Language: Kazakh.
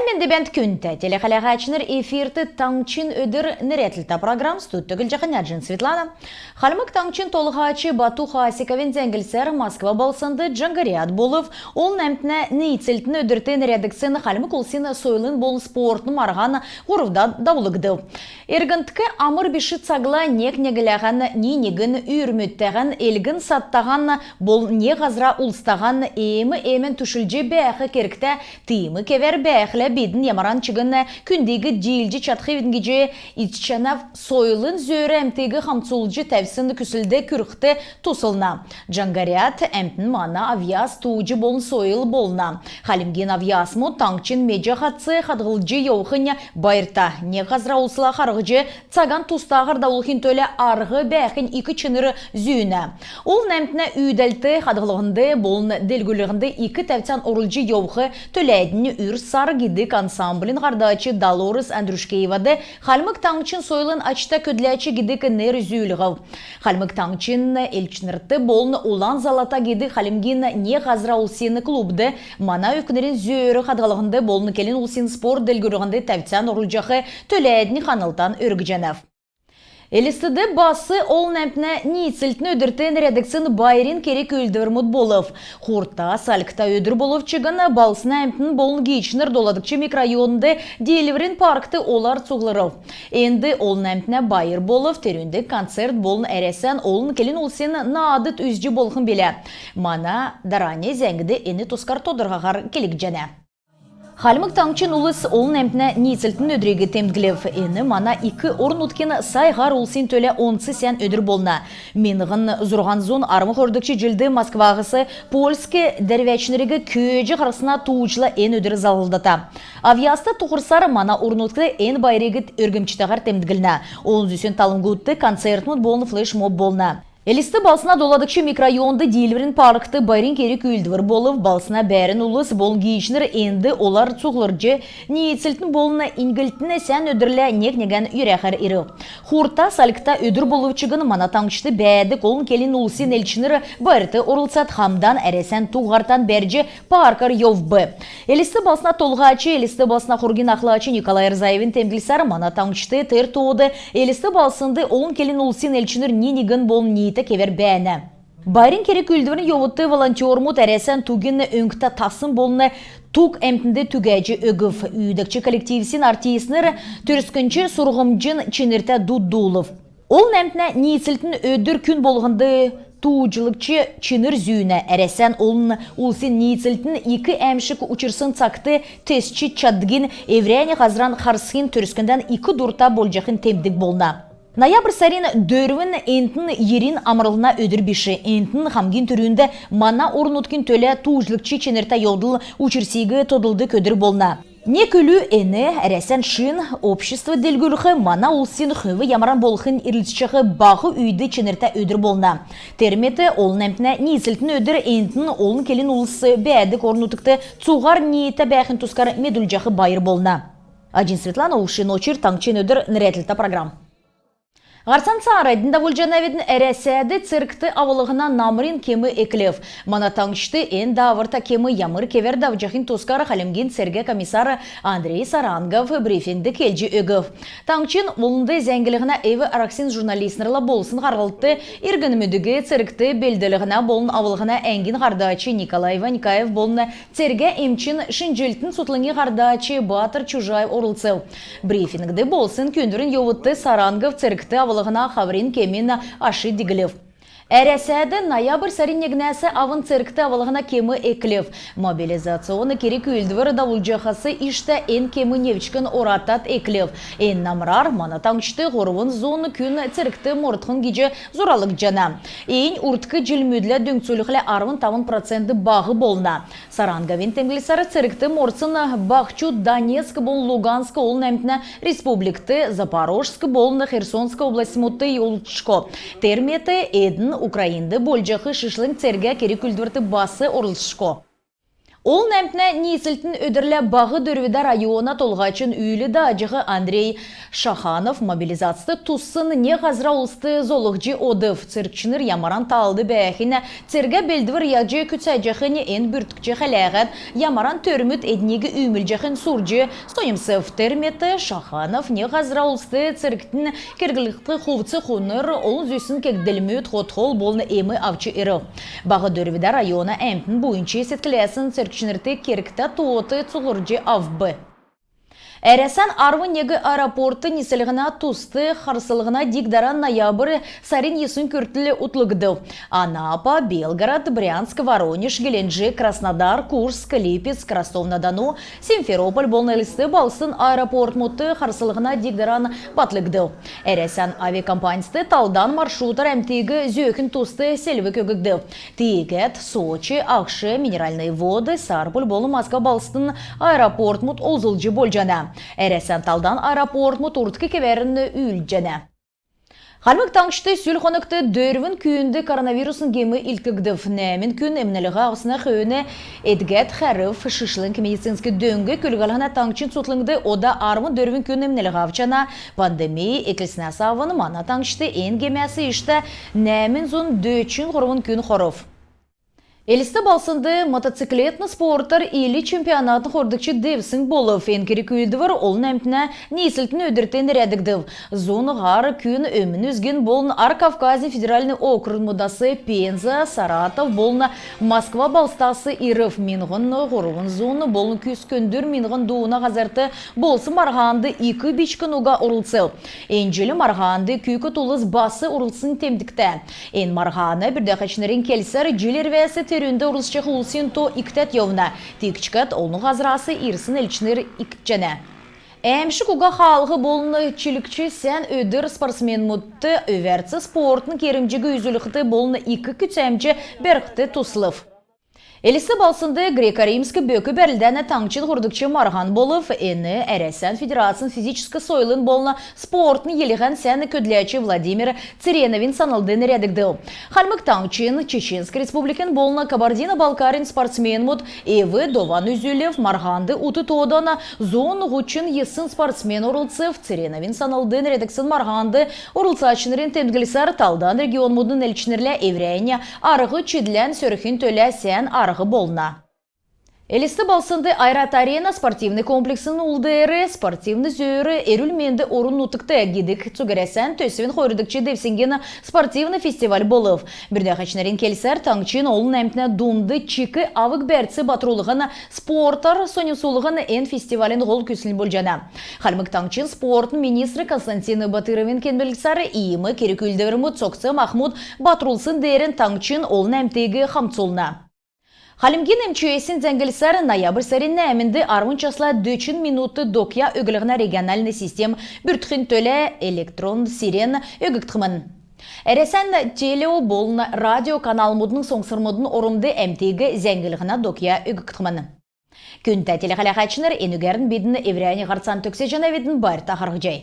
Халмен дебент күнті телехалағачыныр эфирті таңчин өдір нәретліта программ студтігіл жақыняржын Светлана. Халмық таңчин толғачы Бату Хасиковен зәңгілсер Москва болсынды джангариат болып, ол нәмтіне нейцелтін өдірті нәредіксін халмық олсын сойлын бол спортын марған ғұрывда даулығды. Эргінткі амыр біші цагла нек-негіліған, не-негін үйірметтіған, елгін саттаған, бол не ғазра ұлстаған, емі-емен түшілже бәқі керікті, тыйымы кевер бәқілі бедін ямаран чығын күндегі дейлжі чатқы венгеже итчанав сойлын зөрі әмтегі қамцулжы тәвсін күсілді күріқті тусылна. Джангариат әмтін мана авияс туыжы болын сойыл болна. Халимген авияс му таңчин меджа қатсы қадғылжы еуқын байырта. Не қазра ұлсыла қарғыжы цаган тұстағыр даулықын төлі арғы бәқін екі чыныры зүйіні. Ол нәмтіне үйдәлті қадғылығынды болын делгілігінді екі тәвтен орылжы еуқы төләйдіні үр сары гидік ансамблін ғардачы Долорес Андрушкеевады халмық таңчин сойлын ачта көдләчі гидік нер зүйіліғів. Халмық таңчин елчінірті болын улан залата гидік халимген не ғазра ұлсені клубды мана өкінерін зүйірі қадғылығынды болын келін ұлсен спорт делгілігінді тәвтен орылжақы төләйдіні қанылтан өргіженев. Элистіді басы ол нәмпіне нейцілтіні өдіртен редаксын байрин керек өлдірмұд болып. Құрта, салқта өдір болып чыгын балсын әмпінің болын гейчінір доладықчы микрорайонды дейліврін паркты олар цуғлыров. Енді ол нәмпіне байыр болып, терінде концерт болын әресен олын келін олсен наадыт үзжі болғын белі. Мана даране зәңгіді ені тускар тодырғағар келік және. Халмық таңчин ұлыс олын әмпіне нейцілтін өдірегі темдгілев. Ені мана екі орын ұткен сайғар ұлсын төлі онсы сән өдір болна. Меніғін зұрған зон армық өрдікші жылды Москвағысы польскі дәрвәчінерегі көйджі қарысына туучылы ен өдірі залылдата. Авиасты тұқырсар мана орын ұткі ен байрегіт өргімчітағар темдгіліна. Олын зүйсен талыңғы концертмұд болны флеш-моб болна. Элисті балсына доладықшы микрорайонды дейлверін паркты байрин керек үйілдівір болып, балсына бәрін ұлыс бол гейшінір енді олар цуғлыржы нейцілтін болына ингілтіні сән өдірлі нек-неген үйрәқір ирі. Хурта салықта өдір болып чығын мана таңшты бәді қолын келін ұлсын әлчінір байырты орылсат хамдан әресен туғартан бәржі паркар йовбы. Элисті балсына толғачы, элисті балсына құргин ақлачы Николай Рзаевин темгілсар мана таңшты тыр туыды, элисті балсынды олын келін ұлсын әлчінір ненеген болын нейті кевер бәні. Байрин керек үлдівін йовыты волонтермут әресен тугінні өңкті тасын болыны тук әмтінде түгәжі өгіф. Үйдікчі коллективсін артисінір түріскінші сұрғымжын ченірті дуддулов. Ол әмтіне нейцілтін өдір күн болғынды туучылыкчы чыныр зүйіне әресен олын улсын нейцілтін екі әмшік учырсын цақты тесчі чадгин евряне ғазран қарсығын түріскінден екі дұрта болжақын темдік болна. Ноябрь сарин дөрвін ентін ерин амырылына өдір беші. Ентін хамгин түрінде мана орын ұткін төлі туужлықчы ченерта йодыл учырсегі тодылды көдір болна. Не көлі әні әресен шын общество делгіліғі мана ұлсын хүві ямаран болғын ирлісчіғі бағы үйді ченерта өдір болна. Терметі олын әмтіне нейсілтін өдір ентін олын келін ұлысы бәдік орын ұтықты цуғар ниеті бәқін тұскар медулжақы байыр болна. Ажин Светлана Ушин Очир таңчин өдір нәретліта программ. Ғарсан сарайдың давылжанаведін әрәсәді циркті авылығына намырин кемі еклев. Мана таңшты ән давырта кемі ямыр кевер давжахин тускары қалемген сәрге комиссары Андрей Сарангов брифинді келжі өгів. Таңчин олынды зәңгілігіна әві араксин журналистнырла болсын қарғылтты иргін мүдігі циркті белділігіна болын авылығына әңгін ғардачы Николай Ванькаев болыны церге емчин шынжілтін сұтлыңы ғардачы Батыр Чужаев орылсыл. Брифингді болсын көндірін еуытты Сарангов циркті авылығына хаврин кемін ашы дигілев. Әрәсәді ноябрь сарин негнәсі авын циркті авылығына кемі еклев. Мобилизационы керек үлдівір давылжақасы ішті ән кемі невчкін оратат еклев. Ән намрар мана таңшты ғорвын зоны күн циркті мұртқын геже зоралық жана. Ән ұртқы жылмөділі дөңсөліғілі 60% бағы болна. Сарангавин темгілісары циркті мұртсын Бахчу, Донецк бол Луганск олын әмтіні Республикты, Запорожск болны Херсонск область мұтты елчко. Терметі әдін Украинды болжақы шышлың церге керек үлдірті басы орылшко. Ол нәмтіне несілтін өдірлі бағы дөрвіда района толғачын үйлі да ажығы Андрей Шаханов мобилизацты тұсын не ғазра ұлысты золықжы одыв циркчыныр ямаран талды бәхіне цирге белдівір яджы күтсәджіхіне ен бүртікчі қалағат ямаран төрміт әднегі үймілжіхін сұржы стойымсыв терметі Шаханов не ғазра ұлысты цирктін кергілікті қовцы қоныр олын зүйсін кегділмет хотхол болны емі авчы иры. Бағы дөрвіда района әмтін бойынчы сеткілесін циркчынырты керікті туоты цуғыржы авбы. Әрәсан Арвынегі аэропорты неселігіна тусты қарсылығына дигдаран ноябрь сарин есын көртілі ұтлығды. Анапа, Белгород, Брянск, Воронеж, Геленджик, Краснодар, Курск, Липецк, Ростов-на-Дону, Симферополь болнелісті балсын аэропорт мұтты қарсылығына дигдаран батлығды. Әрәсан авиакомпанисты талдан маршрутар әмтегі зөкін тусты селві көгігді. Тегет, Сочи, Ақшы, Минеральные воды, Сарпуль болы Москва балсын аэропорт мұт олзылжы болжана. Әрәсән талдан аэропорт мұт ұртқы кеверіні үлджәне. Халмык таңшты сүл қоныкты дөрвін күйінді коронавирусын кемі илкігдіф. Нәмін күн әмніліға ағысына қөйіні әдгәт қәріф шышлынг медицинскі дөңгі көлгалғана таңшын сұтлыңды ода армын дөрвін күн әмніліға авчана пандемия екілсіне савын мана таңшты ен кемесі ішті нәмін зұн дөчін құрвын күн қоров. Элисті балсынды мотоциклетны спорттар или чемпионатын хордыкчы девсің болып, енкері күйілдівір олын әмтіне несілтін өдіртен рәдігдів. Зоны ғар күн өмін өзген болын Ар-Кавказы федеральный округ мұдасы Пенза, Саратов болын Москва балстасы Иров минғын ғұрғын зоны болын күз көндір минғын дуына ғазарты болсы марғанды 2 бичкін уға ұрылсы. Энжелі марғанды күйкі толыз басы ұрылсын темдікті. Ен марғаны бірдәқачынырын келсер жилер вәсі Рүнді ұрылшығы ұлсын то иктет евна. Текчкат олны ғазырасы ирсын әлчінер иктчәне. Әмшік уға қалғы болыны чилікчі сән өдір спортсмен мұтты өверці спортын керімжігі үзіліқті болыны 2 күтсәмчі бәріқті тұсылып. Элисі балсынды греко-римскі бөкі бәрілдәні таңчын ғұрдықчы марған болып, әні әрәсән федерациян физическі сойлын болына спортын еліған сәні көдлячы Владимир Цереновин санылдың рәдігді. Халмык таңчын Чеченск республикан болына Кабардино-Балкарин спортсмен мұд Эвы Дован Үзілев марғанды ұты тодана зон ғучын есын спортсмен орылцев Цереновин санылдың рәдіксін марғанды орылцачынырын темгілісар талдан регион мұдын әлчінерлі еврейне арығы чедлән сөрхін төлі сән арғы болна. Элисті балсынды Айрат-Арена спортивный комплексінің ұлдыры, спортивный зөрі әрілменді орын ұтықты гидік цугересен төсівін қойрыдықчы девсінгені спортивный фестиваль болып. Бірді қачынарын келсер таңчын олын әмтіне думды чикі авық бәртсі батырулығын спорттар сонесулығын ән фестивалін ғол көсілін болжана. Халмык таңчын спортын министрі Константин Батыровин кенбеліксары иімі керек үлдіверімі цоқсы Махмуд батырулсын дәрін таңчын олын әмтегі қамцулна. Халимген МЧСін зәңгілсар ноябрь сәрінне әмінді арвын часла 4 минуты докя өгілігіна региональный систем бүртхін төлі электрон сирен өгіктімін. Әресән телео болын радио канал мұдының соңсырмыдың орымды әмтегі зәңгілігіна докя өгіктімін. Күнті телеқалақачыныр енігерін бедіні еврейні ғарцан төксе жана бедін бар тақырғы жай.